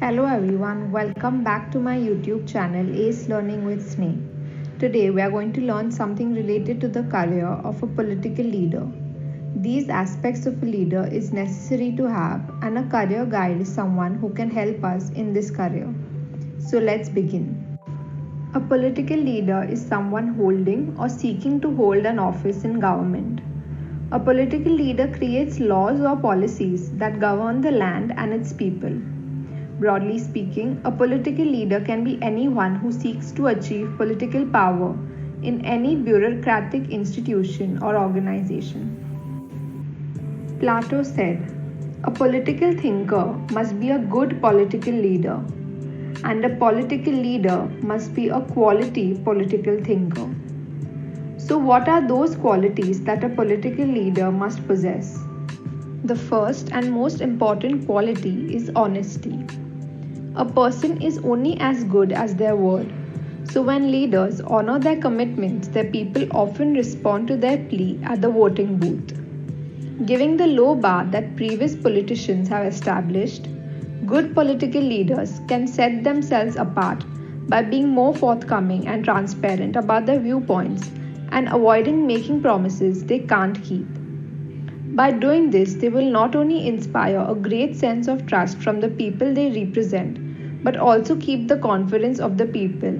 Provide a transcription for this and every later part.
Hello everyone, welcome back to my YouTube channel Ace Learning with Sneh. Today we are going to learn something related to the career of a political leader. These aspects of a leader is necessary to have, and a career guide is someone who can help us in this career. So let's begin. A political leader is someone holding or seeking to hold an office in government. A political leader creates laws or policies that govern the land and its people. Broadly speaking, a political leader can be anyone who seeks to achieve political power in any bureaucratic institution or organization. Plato said, "A political thinker must be a good political leader, and a political leader must be a quality political thinker." So, what are those qualities that a political leader must possess? The first and most important quality is honesty. A person is only as good as their word. So when leaders honor their commitments, their people often respond to their plea at the voting booth. Given the low bar that previous politicians have established, good political leaders can set themselves apart by being more forthcoming and transparent about their viewpoints and avoiding making promises they can't keep. By doing this, they will not only inspire a great sense of trust from the people they represent, but also keep the confidence of the people,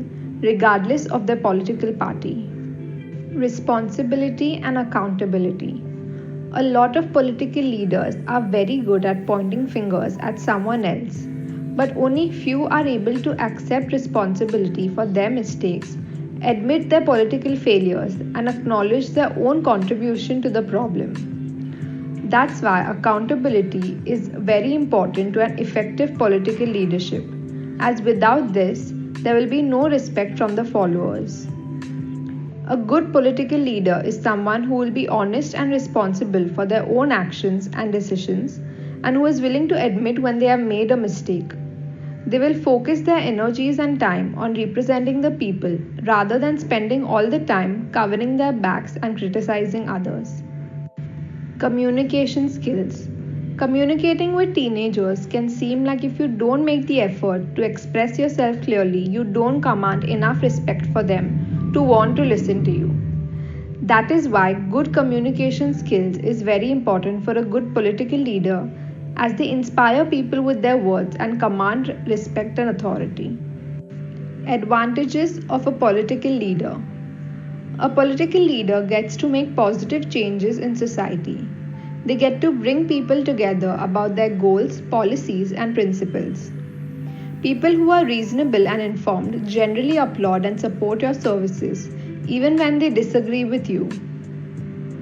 regardless of their political party. Responsibility and accountability. A lot of political leaders are very good at pointing fingers at someone else, but only few are able to accept responsibility for their mistakes, admit their political failures, and acknowledge their own contribution to the problem. That's why accountability is very important to an effective political leadership, as without this, there will be no respect from the followers. A good political leader is someone who will be honest and responsible for their own actions and decisions, and who is willing to admit when they have made a mistake. They will focus their energies and time on representing the people rather than spending all the time covering their backs and criticizing others. Communication skills. Communicating with teenagers can seem like if you don't make the effort to express yourself clearly, you don't command enough respect for them to want to listen to you. That is why good communication skills is very important for a good political leader, as they inspire people with their words and command respect and authority. Advantages of a political leader. A political leader gets to make positive changes in society. They get to bring people together about their goals, policies, and principles. People who are reasonable and informed generally applaud and support your services, even when they disagree with you.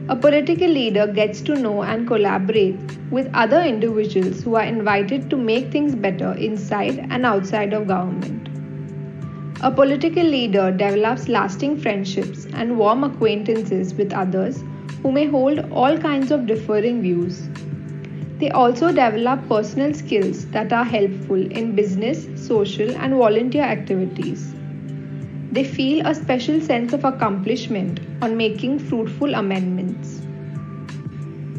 A political leader gets to know and collaborate with other individuals who are invited to make things better inside and outside of government. A political leader develops lasting friendships and warm acquaintances with others who may hold all kinds of differing views. They also develop personal skills that are helpful in business, social, and volunteer activities. They feel a special sense of accomplishment on making fruitful amendments.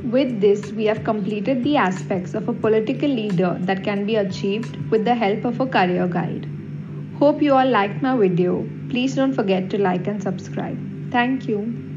With this, we have completed the aspects of a political leader that can be achieved with the help of a career guide. Hope you all liked my video. Please don't forget to like and subscribe. Thank you.